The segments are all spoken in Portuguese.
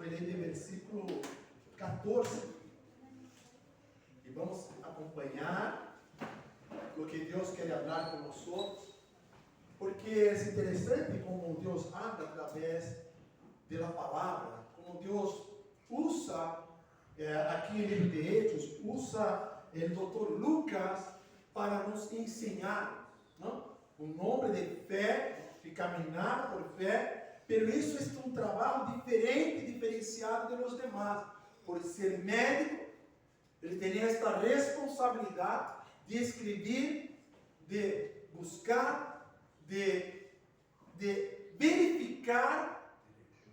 foi ler do versículo 14. E vamos acompanhar o que Deus quer falar com nós, porque é interessante como Deus anda através da palavra, como Deus usa, aqui no livro de Hechos, usa o Dr. Lucas para nos ensinar, não? Um homem de fé, de caminhar por fé, pero isso é um trabalho diferente, diferenciado de los demás. Por ser médico, ele tem esta responsabilidade de escrever, de buscar, de verificar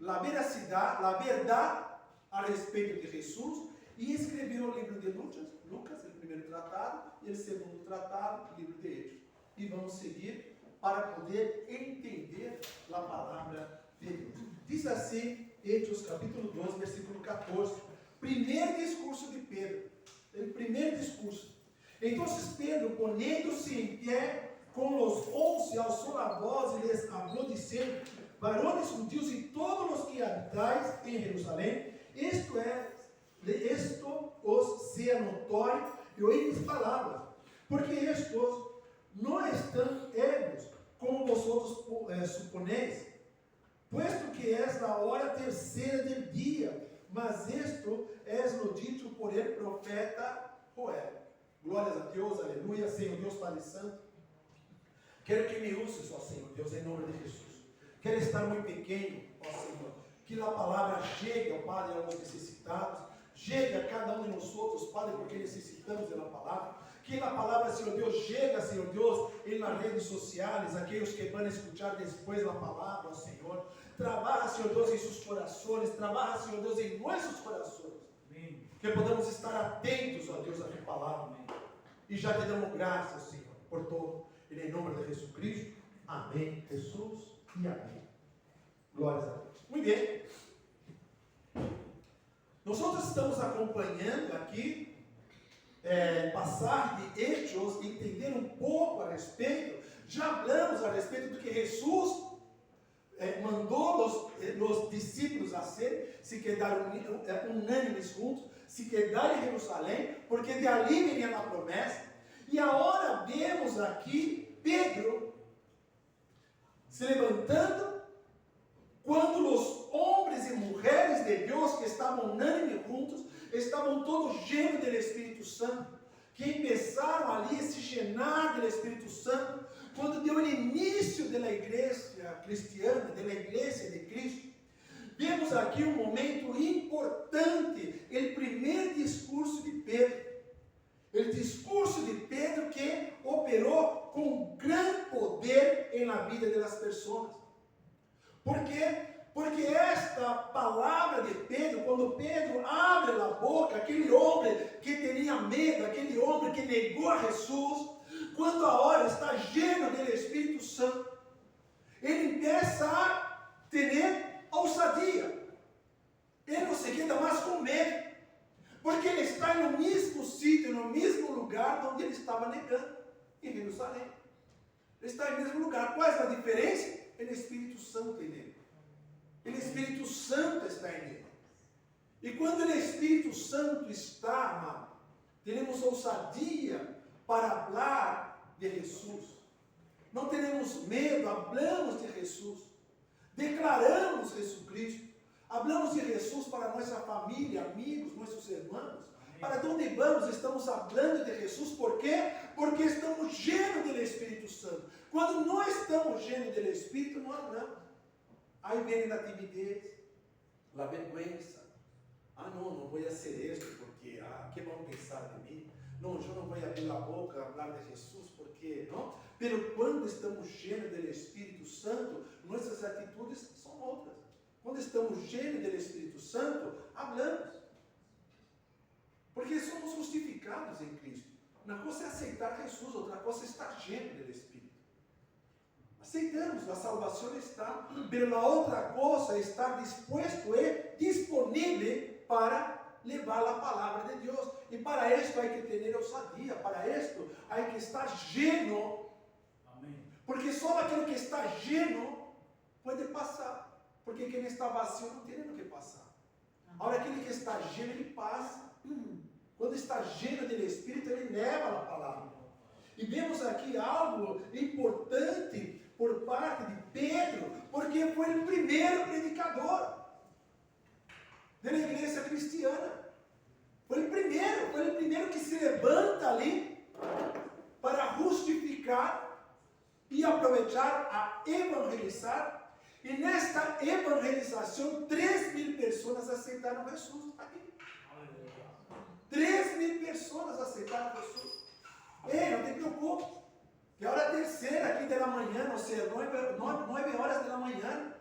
a veracidade, a verdade a respeito de Jesus, e escreveu o livro de Lucas, o primeiro tratado, e o segundo tratado, o livro de Hechos. E vamos seguir para poder entender a palavra de Deus. Diz assim, Hechos capítulo 12, versículo 14, primeiro discurso de Pedro, o primeiro discurso. Então Pedro, poniendo-se em pé com os 11, alçou a voz e lhes falou, dizendo: varones judíos e todos os que habitais em Jerusalém, isto os sea notório e oídes palavras, porque estes não estão ebrios, como vosotros suponeis, puesto que é a hora terceira del dia, mas isto é lo dito por el profeta Joel. Glórias a Deus, aleluia. Senhor Deus Pai Santo, quero que me uses, ó Senhor Deus, em nome de Jesus. Quero estar muito pequeno, ó Senhor, que a palavra chegue, ó Padre, aos necessitados, chegue a cada um de nós outros, Padre, porque necessitamos da palavra. Que a palavra, Senhor Deus, chega, Senhor Deus, nas redes sociais, aqueles que vão escutar depois a palavra, ó Senhor. Trabalha, Senhor Deus, em seus corações, trabalha, Senhor Deus, em nossos corações. Amém. Que podamos estar atentos, ó Deus, à tua palavra. Amém. E já te damos graças, Senhor, por todo. Em nome de Jesus Cristo. Amém, Jesus, e amém. Glórias a Deus. Muito bem. Nós estamos acompanhando aqui passar de Hechos, entender um pouco a respeito. Já falamos a respeito do que Jesus mandou os discípulos a ser, se quedar unânimes juntos, se quedar em Jerusalém, porque de ali vinha a promessa. E agora vemos aqui Pedro se levantando, quando os homens e mulheres de Deus que estavam unânimes juntos, estavam todos cheios do Espírito Santo, que começaram ali a se llenar do Espírito Santo, quando deu o início da igreja cristiana, da igreja de Cristo. Vemos aqui um momento importante, o primeiro discurso de Pedro. O discurso de Pedro que operou com grande poder na vida das pessoas. Por quê? Porque esta palavra de Pedro, quando Pedro abre a boca, aquele homem que tinha medo, aquele homem que negou a Jesus, quando a hora está lleno do Espírito Santo, ele começa a ter ousadia. Ele não se queda mais com medo, porque ele está no mesmo sítio, no mesmo lugar onde ele estava negando, em Jerusalém. Ele está no mesmo lugar. Qual é a diferença? O Espírito Santo nele. O Espírito Santo está em ele. E quando o Espírito Santo está, amado, teremos ousadia para falar de Jesus. Não teremos medo, falamos de Jesus. Declaramos Jesus Cristo. Falamos de Jesus para nossa família, amigos, nossos irmãos. Para onde vamos, estamos falando de Jesus. Por quê? Porque estamos cheios do Espírito Santo. Quando não estamos cheios do Espírito, não hablamos. Aí vem a timidez, a vergonha. Não vou fazer isso porque, que vão pensar de mim? Não, eu não vou abrir a boca a falar de Jesus, porque, não? Pero quando estamos cheios do Espírito Santo, nossas atitudes são outras. Quando estamos cheios do Espírito Santo, falamos. Porque somos justificados em Cristo. Uma coisa é aceitar Jesus, outra coisa é estar cheio do Espírito. Aceitamos, a salvação está, mas a outra coisa é estar disposto e disponível para levar a palavra de Deus. E para isso há que ter ousadia, para isso há que estar lleno. Amém. Porque só aquele que está lleno pode passar. Porque quem está vazio não tem o que passar. Ahora aquele que está lleno, ele passa. Quando está lleno do Espírito, ele leva a palavra. E vemos aqui algo importante por parte de Pedro, porque foi o primeiro predicador da igreja cristiana. Foi o primeiro que se levanta ali para justificar e aproveitar a evangelizar. E nesta evangelização, 3.000 pessoas aceitaram Jesus aqui. 3.000 pessoas aceitaram Jesus. Ei, não te preocupe, que a hora terceira aqui da manhã, ou seja, 9 horas da manhã,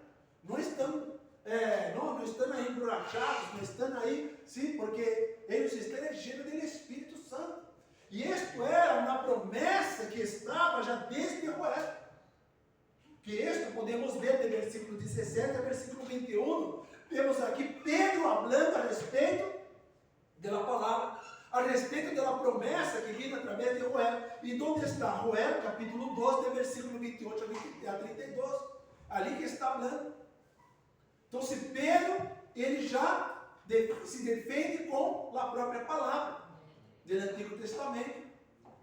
não estamos aí emborrachados, não estão aí, sim, porque eles estão cheios do Espírito Santo. E isto era uma promessa que estava já desde Joel. Que isto podemos ver do versículo 17 ao versículo 21. Temos aqui Pedro falando a respeito da palavra, a respeito da promessa que vinha através de Joel. E onde está? Joel, capítulo 2, do versículo 28 a 32. Ali que está falando. Então, se Pedro, ele já se defende com a própria palavra do Antigo Testamento.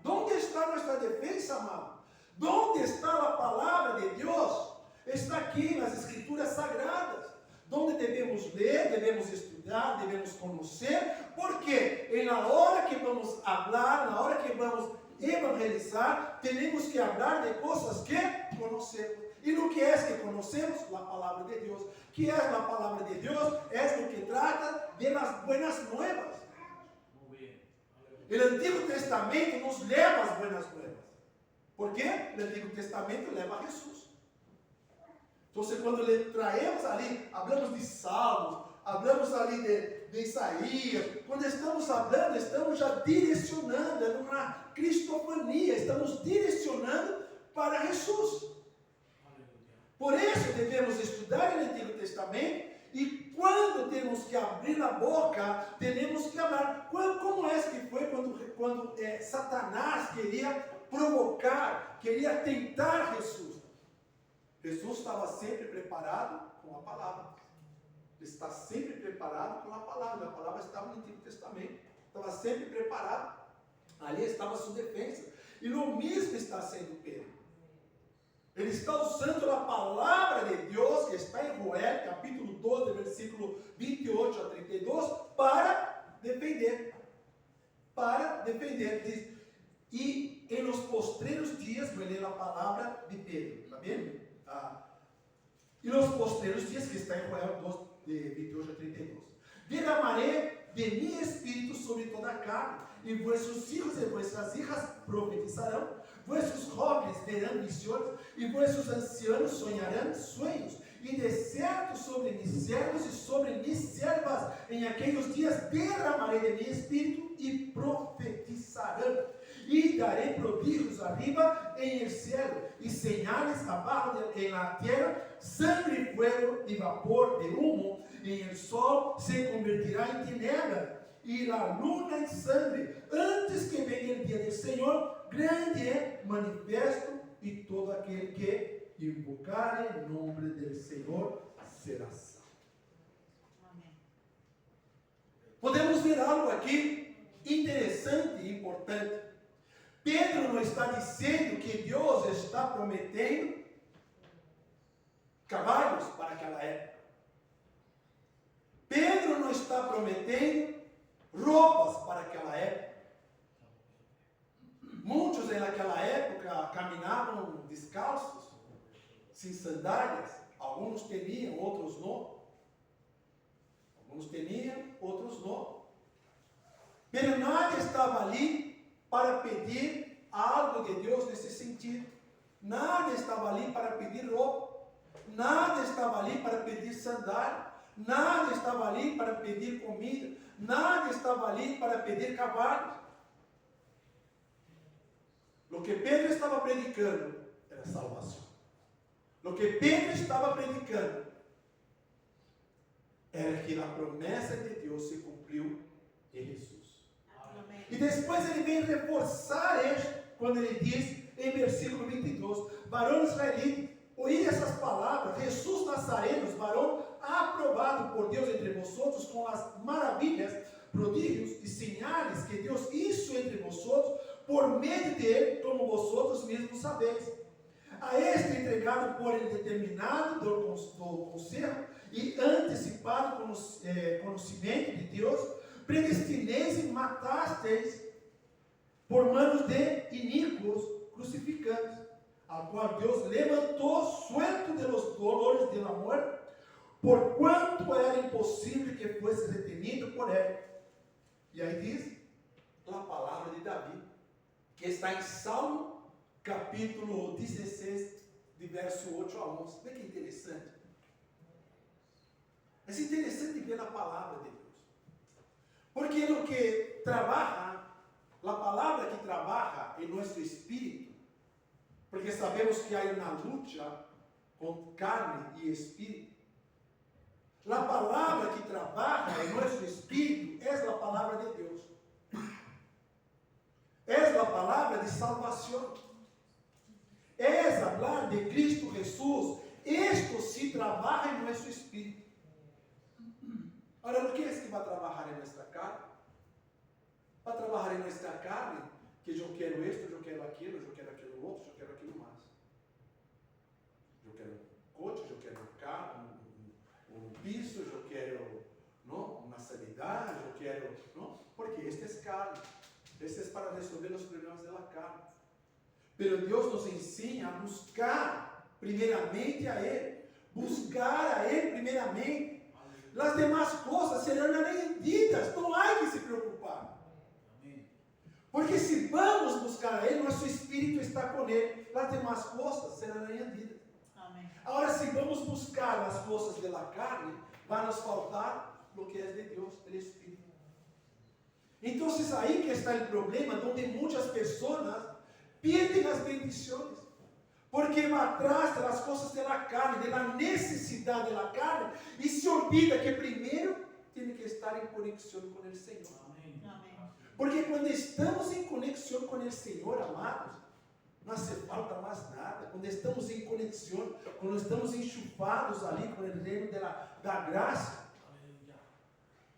Onde está nossa defesa, amado? Onde está a palavra de Deus? Está aqui nas Escrituras Sagradas, onde devemos ler, devemos estudar, devemos conhecer, porque na hora que vamos falar, na hora que vamos evangelizar, temos que falar de coisas que conhecemos. E no que é que conhecemos? A palavra de Deus. Que é a palavra de Deus? É o que trata de las buenas nuevas. O Antigo Testamento nos leva às buenas nuevas. Por quê? O Antigo Testamento leva a Jesus. Então, quando traemos ali, falamos de Salmos, falamos ali de Isaías, quando estamos falando, estamos já direcionando, é uma cristofania, estamos direcionando para Jesus. Por isso devemos estudar o Antigo Testamento e quando temos que abrir a boca, temos que falar. Como é que foi quando Satanás queria provocar, queria tentar Jesus? Jesus estava sempre preparado com a palavra. Ele está sempre preparado com a palavra estava no Antigo Testamento, estava sempre preparado. Ali estava a sua defesa. E no mesmo está sendo Pedro. Ele está usando a palavra de Deus, que está em Joel, capítulo 12, versículo 28 a 32, para defender. Para defender. Diz, e em los postreros dias, vou ler a palavra de Pedro, está vendo? E nos postreros dias, que está em Joel 12, de 28 a 32. Derramarei de mi espírito sobre toda a carne, e vossos filhos e vossas hijas profetizarão, vossos jovens verão visões, e vossos ancianos sonharão sonhos, e de certo sobre mis servos e sobre mis servas, em aqueles dias derramarei de mi espírito, e profetizarão, e darei prodígios arriba em el cielo, e señales abaixo em la terra, sangue, fuego e vapor de humo, e el sol se convertirá em tinieblas, e a luna em sangue, antes que venha o dia do Senhor, grande é manifesto, e todo aquele que invocar em nome do Senhor será salvo. Podemos ver algo aqui interessante e importante. Pedro não está dizendo que Deus está prometendo cavalos para aquela época. Pedro não está prometendo roupas para aquela época. Muitos naquela época caminhavam descalços, sem sandálias. Alguns temiam, outros não. Alguns temiam, outros não. Mas nada estava ali para pedir algo de Deus nesse sentido. Nada estava ali para pedir roupa. Nada estava ali para pedir sandália. Nada estava ali para pedir comida. Nada estava ali para pedir cavalos. O que Pedro estava predicando era salvação. O que Pedro estava predicando era que a promessa de Deus se cumpriu em Jesus. Amém. E depois ele vem reforçar isso quando ele diz em versículo 22, varão israelita, ouvi essas palavras, Jesus Nazareno, varão aprobado por Deus entre vosotros com as maravilhas, prodígios e sinais que Deus hizo entre vosotros por meio de Ele, como vosotros mesmos sabeis. A este entregado por ele determinado do conselho e antecipado conhecimento de Deus, predestineis e matasteis por manos de iníquos crucificantes, ao qual Deus levantou suelto de los dolores de la muerte, por quanto era impossível que fosse retenido por ele. E aí diz a palavra de Davi, que está em Salmo capítulo 16, de verso 8 a 11. Vê que interessante. É interessante ver a palavra de Deus. Porque o que trabalha, a palavra que trabalha em nosso espírito, porque sabemos que há uma luta com carne e espírito. A palavra que trabalha em nosso espírito é a palavra de Deus. É a palavra de salvação. É falar de Cristo Jesus. Isto se trabalha em nosso espírito. Agora, o que é que vai trabalhar em nossa carne? Vai trabalhar em nossa carne que eu quero isto, eu quero aquilo outro, eu quero aquilo mais. Eu quero um coche, eu quero um carro, um piso, eu quero uma sanidade, eu quero... Porque este é carne. Este é para resolver os problemas da carne. Pero Deus nos ensina a buscar primeiramente a Ele. Buscar a Ele primeiramente. As demais coisas serão añadidas. Não há que se preocupar. Porque se vamos buscar a Ele, nosso espírito está com Ele. As demais coisas serão añadidas. Agora, se vamos buscar as coisas da carne, vai nos faltar o que é de Deus, o Espírito. Então, aí que está o problema, onde muitas pessoas perdem as bendições, porque vão atrás das coisas da carne, da necessidade da carne, e se olvida que primeiro tem que estar em conexão com o Senhor. Amém. Porque quando estamos em conexão com o Senhor, amados, não hace falta mais nada. Quando estamos em conexão, quando estamos enxufados ali com o reino da graça,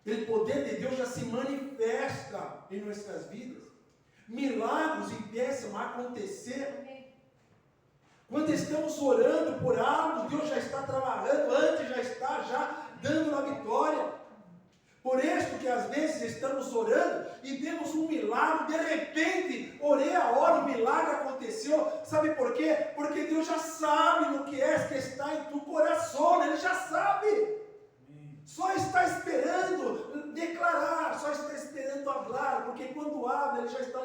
o poder de Deus já se manifesta em nossas vidas. Milagros começam a acontecer. Quando estamos orando por algo, Deus já está trabalhando antes, já está dando a vitória. Por isso que às vezes estamos orando e vemos um milagre, de repente, orei a hora, o milagre aconteceu. Sabe por quê? Porque Deus já sabe no que é que está em tu coração, Ele já sabe. Só está esperando declarar, só está esperando falar, porque quando abre, Ele já está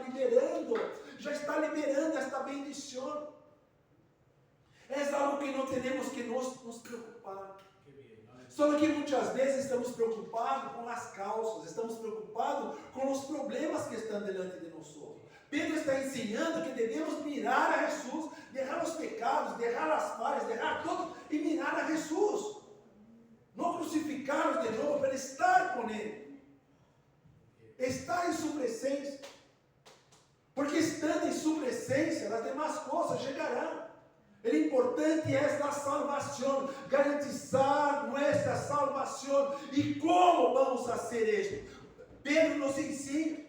liberando esta bendição. É algo que não temos que nos preocupar. Só que muitas vezes estamos preocupados com as causas, estamos preocupados com os problemas que estão diante de nós. Pedro está ensinando que devemos mirar a Jesus, deixar os pecados, deixar as falhas, deixar tudo e mirar a Jesus. Não crucificá-los de novo, para estar com Ele. Estar em sua presença. Porque estando em sua presença, as demais coisas chegarão. O importante é a salvação, garantizar nossa salvação. E como vamos fazer isto? Pedro nos ensina: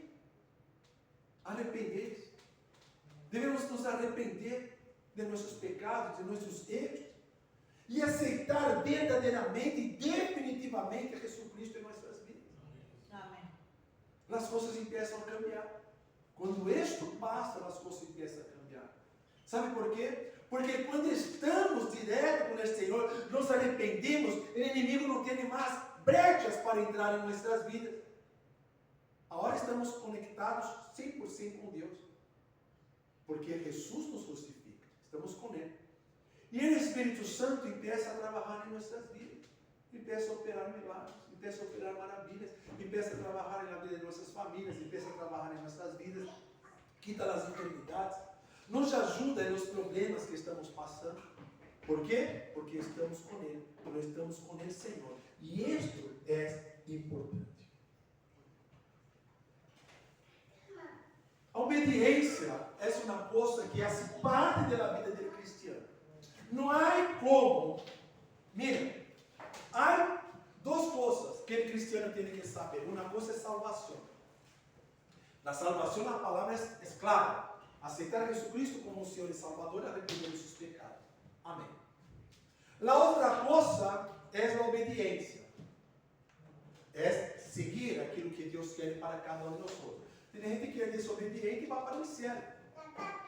arrepender. Devemos nos arrepender de nossos pecados, de nossos erros, e aceitar verdadeiramente e definitivamente Jesus Cristo em nossas vidas. Amém. As coisas começam a cambiar. Quando isto passa, as coisas começam a cambiar. Sabe por quê? Porque quando estamos direto com o Senhor, nos arrependemos, o inimigo não tem mais brechas para entrar em nossas vidas. Agora estamos conectados 100% com Deus. Porque Jesus nos justifica. Estamos com Ele. E o Espírito Santo começa a trabalhar em nossas vidas. Começa a operar milagres. Começa a operar maravilhas. Começa a trabalhar na vida de nossas famílias. Começa a trabalhar em nossas vidas. Quita as enfermidades. Nos ajuda nos problemas que estamos passando. Por quê? Porque estamos com Ele. Nós estamos com o Senhor. E isto é importante. A obediência é uma coisa que faz parte da vida do cristiano. Não há como, mira, há cristiano tem que saber? Uma coisa é salvação. Na salvação a palavra é clara. Aceitar a Jesucristo como o Senhor e Salvador e arrepender de seus pecados. Amém. A outra coisa é a obediência. É seguir aquilo que Deus quer para cada um de nós. Tem gente que é desobediente e vai para o céu.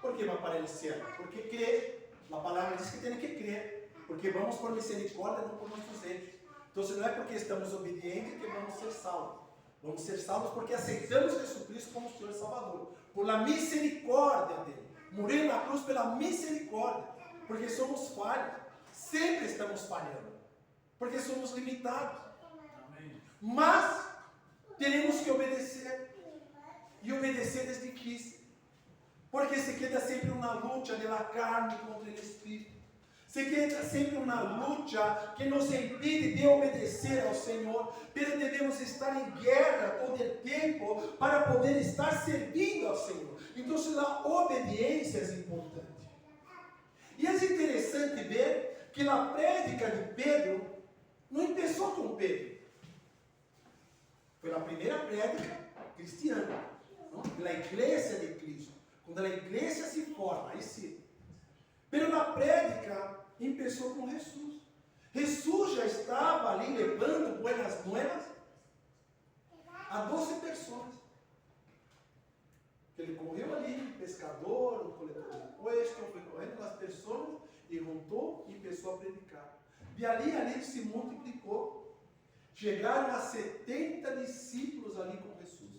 Por que vai para o céu? Porque crê. A palavra diz que tem que crer. Porque vamos por misericórdia, não por nossos erros. Então, não é porque estamos obedientes que vamos ser salvos. Vamos ser salvos porque aceitamos Jesus como Senhor e Salvador. Por a misericórdia dele. Morrer na cruz pela misericórdia. Porque somos falhos. Sempre estamos falhando. Porque somos limitados. Amém. Mas teremos que obedecer. E obedecer desde Cristo. Porque se queda sempre uma luta da carne contra o Espírito. Se queda sempre uma luta que nos impede de obedecer ao Senhor. Mas devemos estar em guerra todo o tempo para poder estar servindo ao Senhor. Então, a obediência é importante. E é interessante ver que a prédica de Pedro não começou com Pedro. Foi a primeira prédica cristiana, da igreja de Cristo. Quando a igreja se forma, aí sim. Mas a prédica começou com Jesus. Jesus já estava ali levando boas novas a 12 pessoas. Ele correu ali, pescador, coletor de impostos, foi correndo com as pessoas e juntou e começou a predicar. E ali se multiplicou. Chegaram a 70 discípulos ali com Jesus.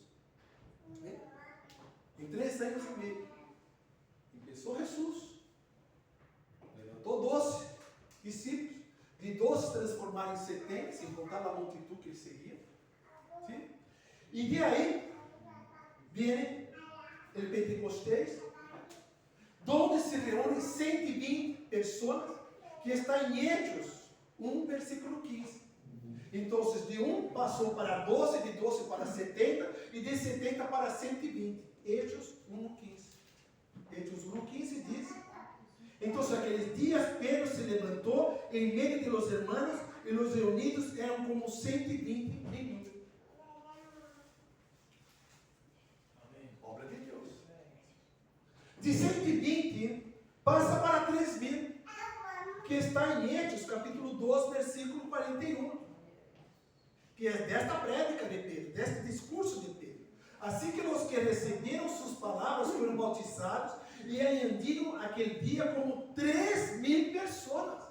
Em 3 anos e meio. Começou Jesus. Levantou 12 discípulos. De 12 se transformaram em 70, sem contar a multidão que eles seguiam. Sim? E de aí, vem o Pentecostés, onde se reúnem 120 pessoas, que está em Hechos 1, versículo 15. Então, de 1 passou para 12, de 12 para 70, e de 70 para 120. Hechos 1:15. Hechos 1:15 diz: então, aqueles dias, Pedro se levantou em meio de los hermanos, e os reunidos eram como 120 em número. Obra de Deus. De 120 passa para 3.000, que está em Hechos, capítulo 12, versículo 41. Que é desta prédica de Pedro, deste discurso de Pedro. Assim que os que receberam suas palavras foram bautizados e andaram aquele dia como 3.000 pessoas.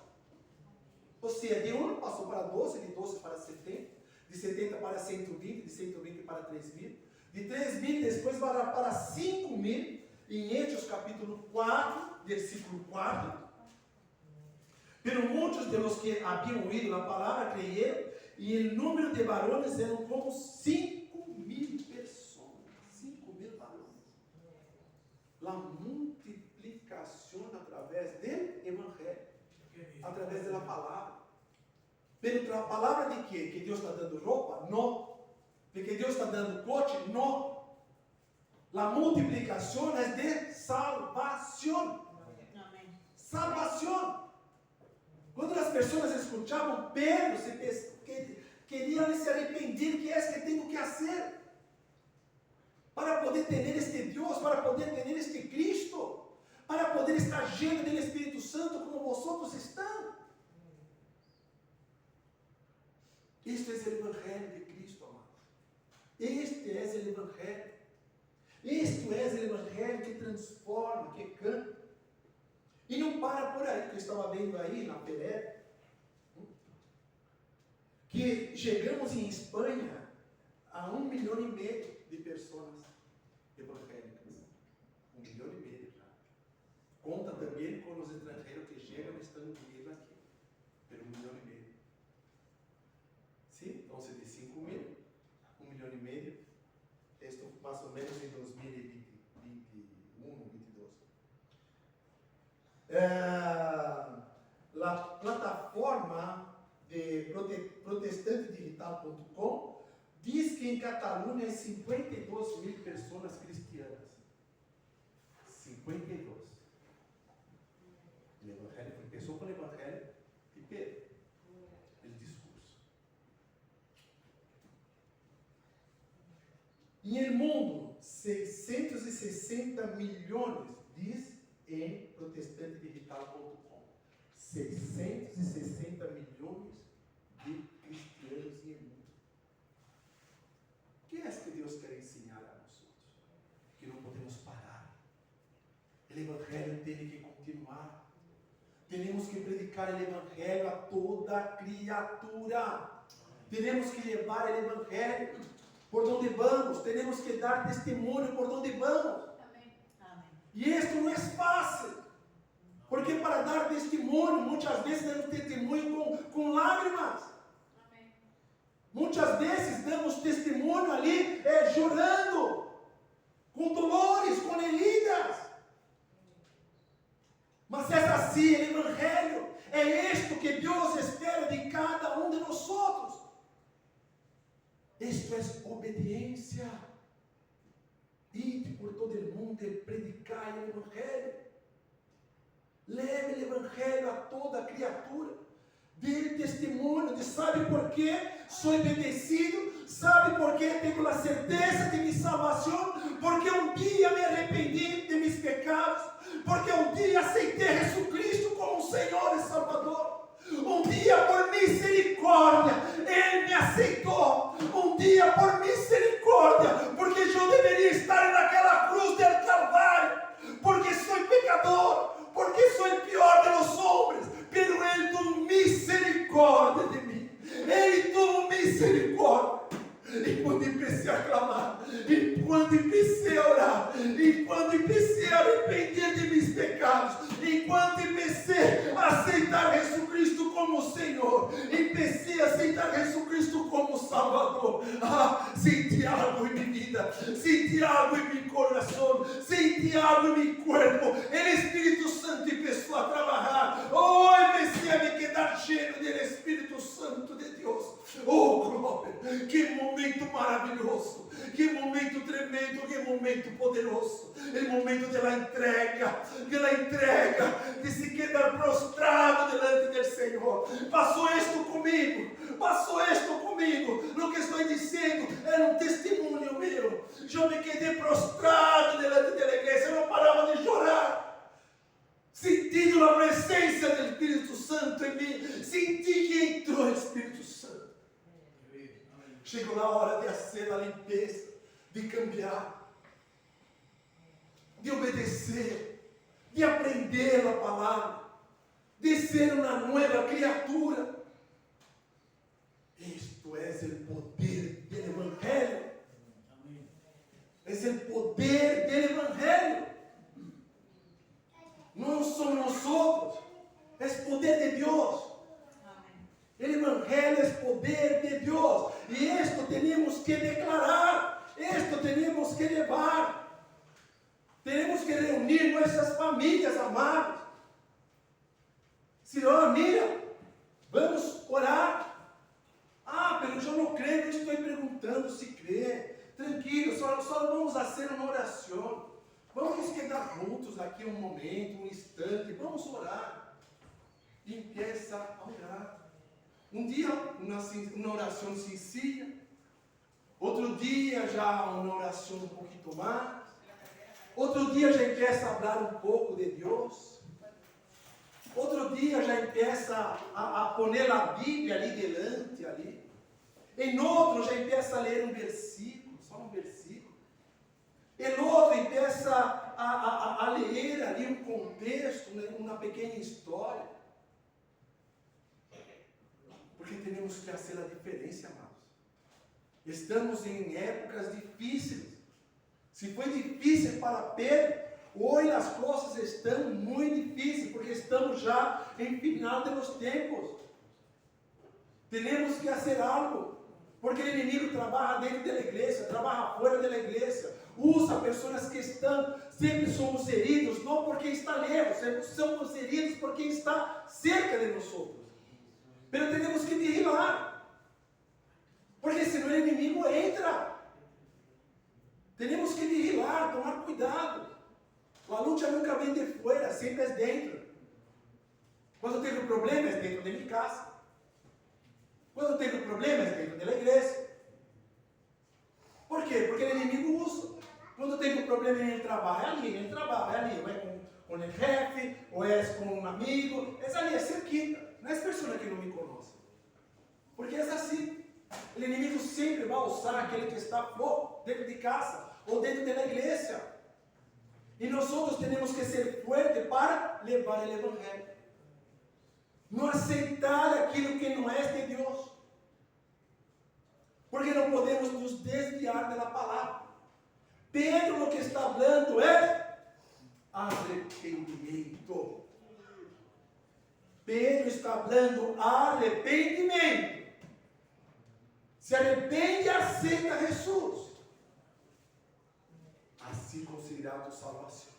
Ou seja, de 1 passou para 12, de 12 para 70, de 70 para 120, de 120 para 3.000, de 3.000 depois para 5.000, em Hechos capítulo 4, versículo 4. Pero muitos de los que haviam ouído a palavra creyeron, e o número de varones eram como 5.000 pessoas. 5.000 varones. A multiplicação através do Evangelho, através da palavra. Pero a palavra de quê? Que Deus está dando roupa? Não. De que Deus está dando coche? Não. A multiplicação é de salvação. Salvação. Quando as pessoas escutavam Pedro, queriam se arrepender, que é que tenho que fazer para poder ter este Deus, para poder ter este Cristo, para poder estar cheio do Espírito Santo como vosotros estão. Este é o Evangelho de Cristo, amados. Este é o Evangelho. Este é o Evangelho que transforma, que canta. E não para por aí, que eu estava vendo aí na Pelé, que chegamos em Espanha a 1,5 milhão de pessoas evangélicas. 1,5 milhão já. Conta também com os estrangeiros que chegam e estão vindo aqui. Pero 1,5 milhão. Sim? Então, de 5 mil, 1,5 milhão. Isto mais ou menos em 2021, 2022. A plataforma de protestantedigital.com diz que em Catalunha há 52.000 pessoas cristianas. 52. O Evangelho começou com o Evangelho de Pedro. O discurso. em el mundo, 660 milhões, diz em protestantedigital.com. 660 milhões de cristianos em el mundo. O que é que Deus quer ensinar a nós? Que não podemos parar. O Evangelho tem que continuar. Temos que predicar o Evangelho a toda criatura. Temos que levar o Evangelho por onde vamos. Temos que dar testemunho por onde vamos. Amém. E isto não é fácil. Porque para dar testemunho, muitas vezes damos testemunho com lágrimas. Amém. Muitas vezes damos testemunho ali chorando, com dolores, com heridas. Mas é assim, o Evangelho é isto que Deus espera de cada um de nós outros. Isto é obediência. Ide por todo o mundo e predicai o Evangelho. Leve o Evangelho a toda criatura. Dê testemunho de sabe por que sou obedecido, sabe por que tenho a certeza de minha salvação, porque um dia me arrependi de meus pecados, porque um dia aceitei Jesus Cristo como Senhor e Salvador. Um dia por misericórdia Ele me aceitou. Um dia por misericórdia, porque eu deveria estar naquela cruz do Calvário, porque sou pecador, porque sou o pior de los hombres, pero Ele tuvo misericórdia de mim. Ele tuvo misericórdia. E quando comecei a clamar, e quando comecei a orar, e quando comecei a arrepender de meus pecados, e quando comecei a aceitar Jesus Cristo como Senhor, e comecei a aceitar Jesus Cristo como Salvador, senti algo em minha vida, senti algo em meu coração, senti algo em meu corpo, o Espírito Santo começou a trabalhar, comecei a me quedar cheio do Espírito Santo de Deus. Oh, glória! Que momento maravilhoso! Que momento tremendo! Que momento poderoso! O momento da entrega, de se quedar prostrado delante do Senhor. Passou isto comigo. No que estou dizendo era um testemunho meu. Eu me quedei prostrado delante da igreja. Eu não parava de chorar. Sentindo a presença do Espírito Santo em mim. Senti que entrou o Espírito Santo. Chegou na hora de fazer a limpeza, de cambiar, de obedecer, de aprender a palavra, de ser uma nova criatura. Isto é o poder do Evangelho. É o poder do Evangelho. Não somos nós outros, é o poder de Deus. O Evangelho é poder de Deus. E isto temos que declarar. Isto temos que levar. Temos que reunir nossas famílias amadas. Senhora, mira, vamos orar. Mas eu não creio, eu estou perguntando se crê. Tranquilo, só vamos fazer uma oração. Vamos quedar juntos aqui um momento, um instante. Vamos orar. E empieza a orar. Um dia uma oração sencilla, outro dia já uma oração um pouquinho mais, outro dia já começa a falar um pouco de Deus, outro dia já começa a pôr a Bíblia ali delante, ali, em outro já começa a ler um versículo, só um versículo, em outro começa a ler ali um contexto, uma pequena história. Porque temos que fazer a diferença, amados. Estamos em épocas difíceis. Se foi difícil para Pedro, hoje as coisas estão muito difíceis, porque estamos já em final dos tempos. Temos que fazer algo, porque o inimigo trabalha dentro da igreja, trabalha fora da igreja, usa pessoas que estão, sempre somos heridos, não porque está lejos, sempre somos heridos porque está cerca de nós. Mas temos que vigilar, porque senão o inimigo entra. Temos que vigilar, tomar cuidado. A luta nunca vem de fora, sempre é dentro. Quando tenho problemas, é dentro de minha casa. Quando tenho problemas, é dentro da igreja. Por quê? Porque o inimigo Quando tenho um problema em trabalho, é ali, ou é com o chefe, ou é com um amigo, é ali, é cerquita, não é as pessoas que não me conhecem. Porque é assim, o inimigo sempre vai usar aquele que está fora, dentro de casa, ou dentro da igreja. E nós temos que ser fortes para levar o evangelho. Não aceitar aquilo que não é de Deus. Porque não podemos nos desviar da palavra. Pedro, o que está falando é arrependimento. Pedro está falando arrependimento. Se arrepende e aceita Jesus. Assim considerado salvação.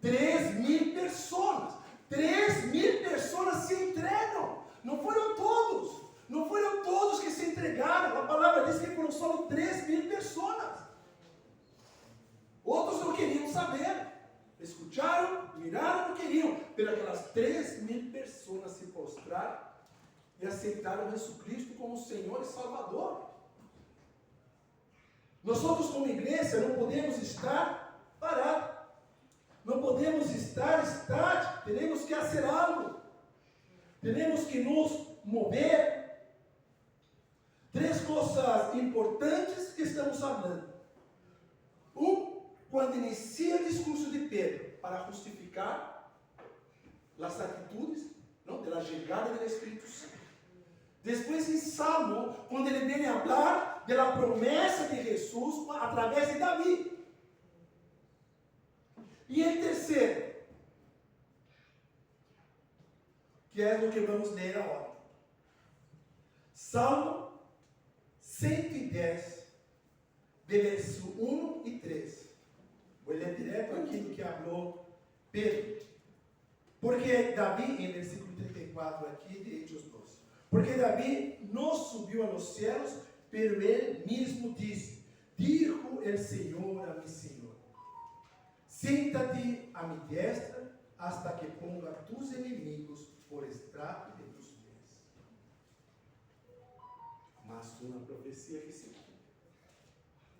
3.000 pessoas. 3.000 pessoas se entregam. Não foram todos. Não foram todos que se entregaram. A palavra diz que foram só 3.000 pessoas. Outros não queriam saber. Escutaram, miraram, não queriam. Pero aquelas 3.000 pessoas se prostraram e aceitaram Jesus Cristo como Senhor e Salvador. Nós como igreja não podemos estar parados. Não podemos estar estáticos. Temos que fazer algo. Temos que nos mover. 3 coisas importantes que estamos falando. Quando inicia o discurso de Pedro para justificar as atitudes da chegada do Espírito Santo. Depois em Salmo, quando ele vem a falar da promessa de Jesus através de Davi. E em terceiro, que é o que vamos ler agora. Salmo 110, verso 1 e 3. Vou ler direto aquilo que falou Pedro. Porque Davi, em versículo 34 aqui de Hechos 12. Porque Davi não subiu aos céus, pero ele mesmo disse: dijo el Senhor a mi Senhor, senta-te a mi destra, hasta que ponga tus inimigos por estrado de tus pés. Mas uma profecia que se cumpre.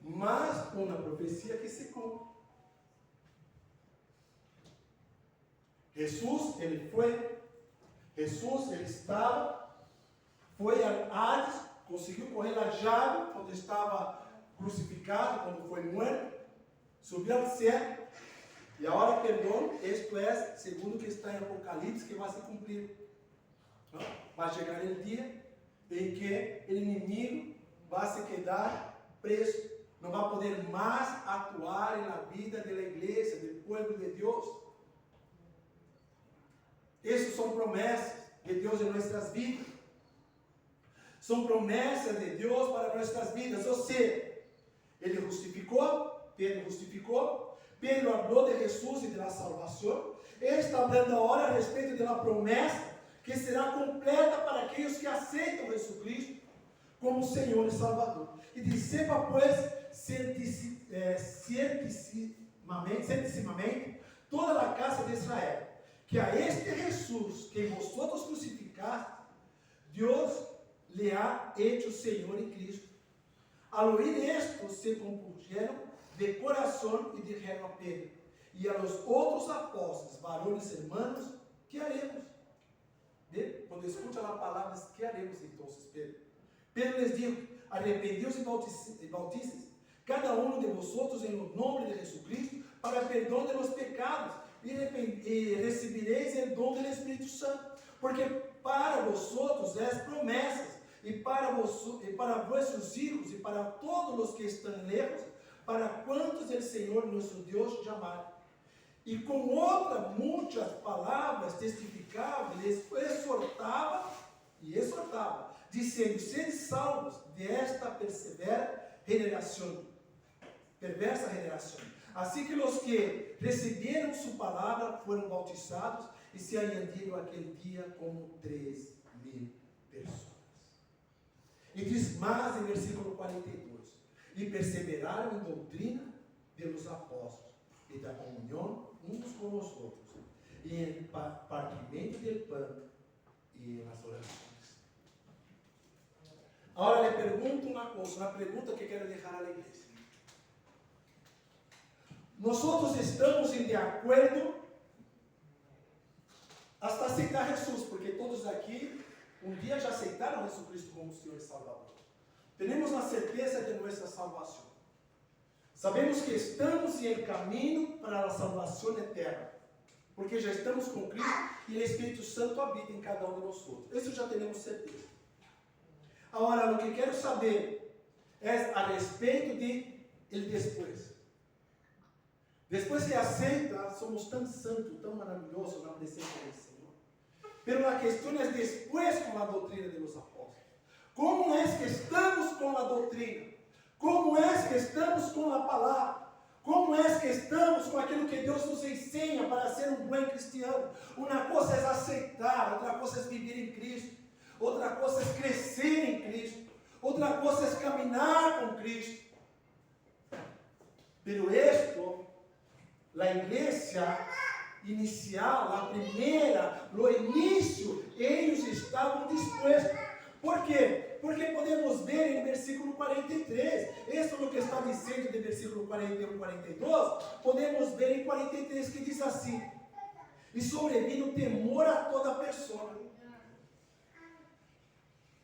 Mas uma profecia que se cumpre. Jesus, ele foi a Hades, conseguiu correr a chave quando estava crucificado, quando foi morto, subiu ao céu, e agora perdão, isto é, segundo o que está em Apocalipse, que vai se cumprir. Vai chegar o dia em que o inimigo vai se quedar preso, não vai poder mais atuar na vida da igreja, do povo de Deus. Essas são promessas de Deus em nossas vidas. São promessas de Deus para nossas vidas. Ou seja, ele justificou, Pedro justificou, Pedro falou de Jesus e da salvação. Ele está falando agora a respeito da promessa que será completa para aqueles que aceitam Jesus Cristo como Senhor e Salvador. E diz: sepa, pois, certissimamente toda a casa de Israel, que a este Jesus que vosotros crucificaste, Deus lhe ha hecho Senhor em Cristo. Al oír esto, se compusieron de corazón y dijeron a Pedro y a los otros apóstoles, varones hermanos, ¿qué haremos? ¿Bien? Cuando escuchan la palabra, ¿qué haremos entonces, Pedro? Pedro les dijo: arrependíos y bautícense cada uno de vosotros en el nombre de Jesucristo para perdón de los pecados, y recibiréis el don del Espíritu Santo, porque para vosotros es promessas, e para vossos hijos, e para todos os que estão lejos, para quantos o Senhor nosso Deus chamar. E com outras muitas palavras testificava, lhes exortava, dizendo: sede salvos desta perversa geração. Assim que os que receberam sua palavra foram bautizados e se añadiram aquele dia como 3.000 pessoas. E diz mais em versículo 42: e perseveraram em doutrina dos apóstolos e da comunhão uns com os outros, e em partimento do pão e nas orações. Agora lhe pergunto uma coisa, uma pergunta que quero deixar à igreja. Nós estamos de acordo hasta aceitar Jesus, porque todos aqui um dia já aceitaram Jesucristo como Senhor e Salvador. Temos a certeza de nossa salvação. Sabemos que estamos em caminho para a salvação eterna, porque já estamos com Cristo e o Espírito Santo habita em cada um de nós. Isso já temos certeza. Agora, o que quero saber é a respeito de ele depois. Depois que aceita, somos tão santos, tão maravilhosos na presença do Senhor. Pero a questão é depois com a doutrina dos apóstolos. Como é que estamos com a doutrina? Como é que estamos com a palavra? Como é que estamos com aquilo que Deus nos ensina para ser um bom cristiano? Uma coisa é aceitar, outra coisa é viver em Cristo, outra coisa é crescer em Cristo, outra coisa é caminhar com Cristo. Pero esto, a igreja inicial, a primeira, no início, eles estavam dispostos. Por quê? Porque podemos ver em versículo 43, isso é o que está dizendo de versículo 41 e 42, podemos ver em 43 que diz assim: e sobrevino temor a toda pessoa.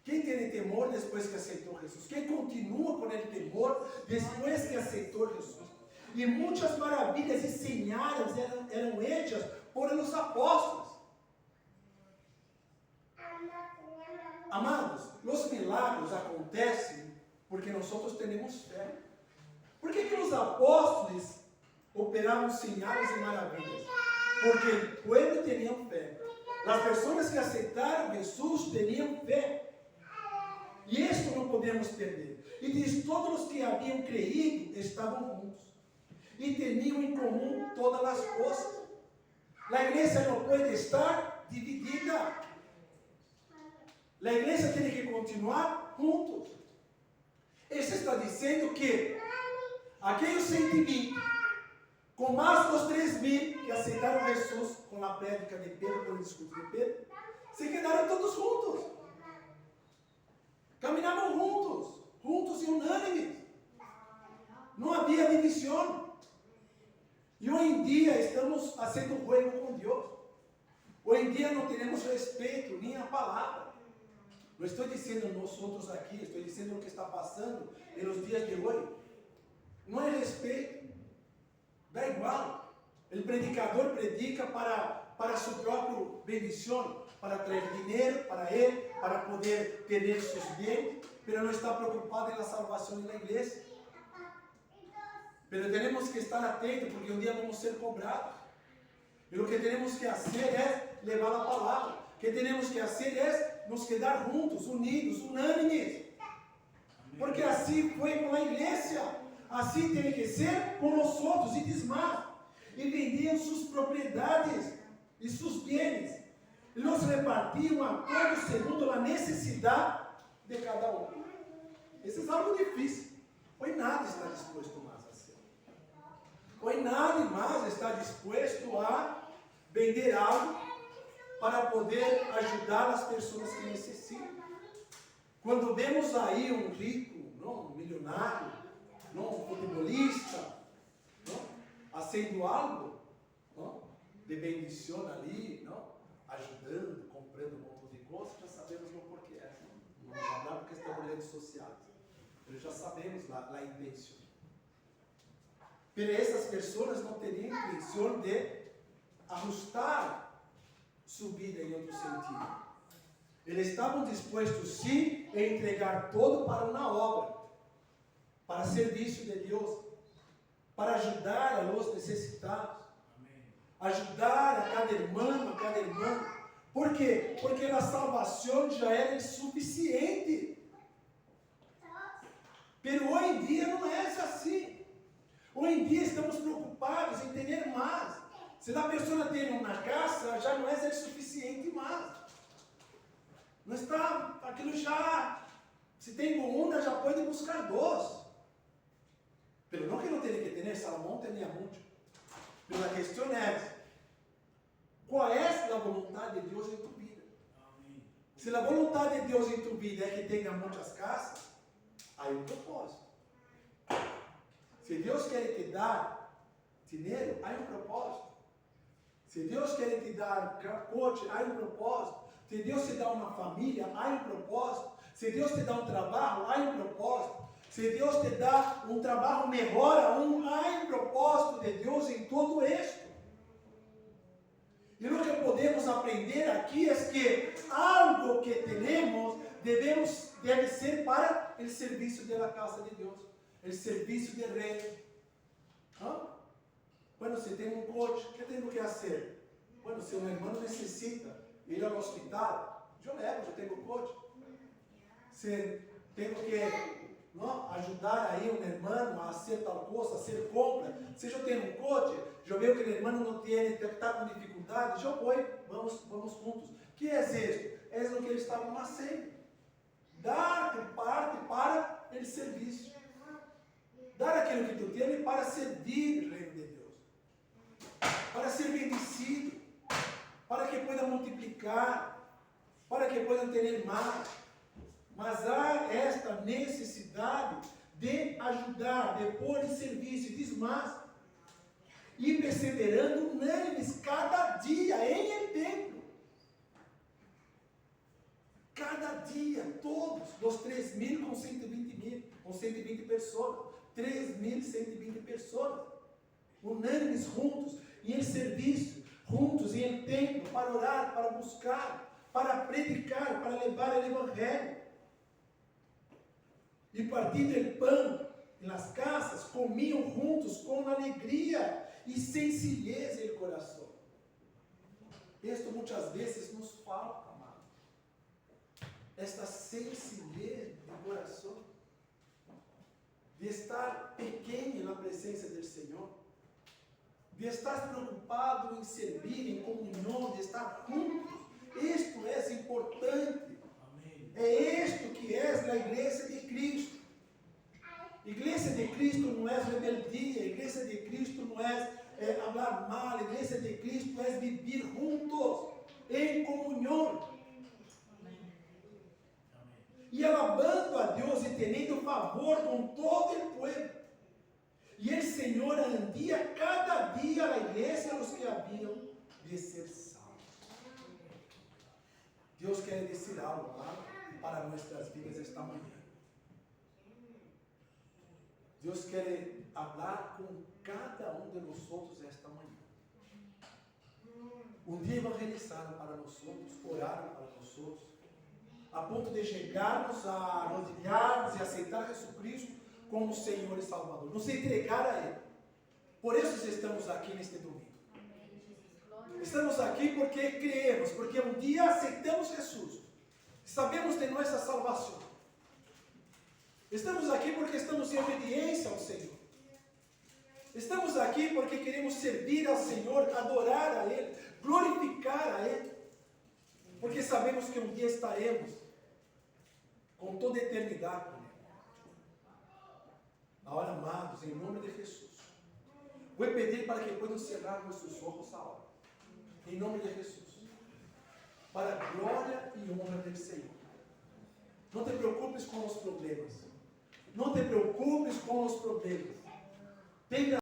Quem tem temor depois que aceitou Jesus? Quem continua com o temor depois que aceitou Jesus? E muitas maravilhas e sinais eram hechas por os apóstolos. Amados, os milagres acontecem porque nós temos fé. Por que os apóstolos operavam sinais e maravilhas? Porque o povo tinha fé. As pessoas que aceitaram Jesus tinham fé. E isso não podemos perder. E diz: todos os que haviam creído estavam juntos. E tinham em comum todas as coisas. A igreja não pode estar dividida. A igreja tem que continuar juntos. Isso está dizendo que aqueles 120, com mais dos 3.000 que aceitaram Jesus com a prédica de Pedro, com o discurso de Pedro, se quedaram todos juntos. Caminhavam juntos e unânimes. Não havia divisão. E hoje em dia estamos fazendo juego com Deus. Hoje em dia não temos respeito nem a palavra. Não estou dizendo nós outros aqui, estou dizendo o que está passando nos dias de hoje. Não é respeito. Dá igual. O predicador predica para sua própria bendição, para trazer dinheiro para ele, para poder ter seus bens, mas não está preocupado na salvação da igreja. Mas temos que estar atentos, porque um dia vamos ser cobrados. E o que temos que fazer é levar a palavra. O que temos que fazer é nos quedar juntos, unidos, unânimes. Porque assim foi com a igreja. Assim tem que ser com os outros e demais. E vendiam suas propriedades e seus bens. E los repartiam a todos segundo a necessidade de cada um. Isso é algo difícil. Hoje nada está disposto mais a ser. Hoje nada mais está disposto a vender algo para poder ajudar as pessoas que necessitam. Quando vemos aí um rico, não, um milionário, não, um futebolista, não, fazendo algo, não, de bendição ali, não, ajudando, comprando um monte de coisas, já sabemos o porquê. Não vamos falar porque estamos em redes sociais. Mas já sabemos a intenção. Mas essas pessoas não teriam intenção de ajustar sua vida em outro sentido. Eles estavam dispostos sim a entregar todo para uma obra, para serviço de Deus, para ajudar a los necessitados, ajudar a cada irmão, a cada irmã. Por quê? Porque a salvação já era suficiente. Mas hoje em dia não é assim. Hoje em dia estamos preocupados em ter mais. Se a pessoa tem uma casa, já não é suficiente mais. Não está, aquilo já, se tem uma, já pode buscar dois. Pero não que não tenha que ter, Salomão tinha muito. Mas a questão é, qual é a vontade de Deus em tu vida? Amém. Se a vontade de Deus em tu vida é que tenha muitas casas, aí é um propósito. Se Deus quer te dar dinheiro, há propósito. Se Deus quer te dar coach, há propósito. Se Deus te dá uma família, há propósito. Se Deus te dá um trabalho, há propósito. Se Deus te dá um trabalho melhor aún, há propósito de Deus em todo isto. E o que podemos aprender aqui é que algo que temos deve ser para o serviço da casa de Deus, o serviço do reino. Bueno, se tem um coach, o que tenho que fazer? Bueno, se um irmão necessita ir ao hospital, eu levo, eu tenho coach. Se tenho que ajudar aí um irmão a fazer tal coisa, a fazer compra, se eu tenho um coach, eu vejo que o irmão não tem, está com dificuldade, eu vamos juntos. O que é isso? É o que eles estavam fazendo. Dar parte para o serviço. Dar aquilo que tu tens para servir o reino de Deus. Para ser bendecido. Para que possa multiplicar. Para que possam ter mais. Mas há esta necessidade de ajudar, de pôr em serviço. Diz mais. E perseverando unânimes cada dia em el templo. Cada dia, todos, dos 3.000 com 120.000, com 120 pessoas. 3.120 pessoas. Unânimes juntos, em serviço, juntos em el templo, para orar, para buscar, para predicar, para levar o evangelho. E partindo o pão nas casas, comiam juntos com alegria e sencillez no coração. Isto muitas vezes nos falta, amado. Esta sencillez de coração, de estar pequeno na presença do Senhor, de estar preocupado em servir, em comunhão, de estar juntos. Isto é importante. É isto que é a igreja de Cristo. Igreja de Cristo não é rebeldia, igreja de Cristo não é falar mal, igreja de Cristo é viver juntos, em comunhão. E alabando a Deus e tendo favor com todo o povo. E o Senhor andia cada dia na igreja os que haviam de ser salvos. Deus quer dizer algo para nossas vidas esta manhã. Deus quer falar com cada um de nós outros esta manhã. Um dia evangelizaram para nós outros, oraram para nós outros, a ponto de chegarmos a arrodilharmos e aceitar Jesus Cristo como Senhor e Salvador, nos entregar a Ele. Por isso estamos aqui neste domingo. Estamos aqui porque creemos, porque um dia aceitamos Jesus, sabemos de nossa salvação. Estamos aqui porque estamos em obediência ao Senhor. Estamos aqui porque queremos servir ao Senhor, adorar a Ele, glorificar a Ele. Porque sabemos que um dia estaremos com toda a eternidade com Ele. Agora, amados, em nome de Jesus, vou pedir para que possam cerrar nossos olhos agora. Em nome de Jesus. Para a glória e honra do Senhor. Não te preocupes com os problemas. Não te preocupes com os problemas. Tenha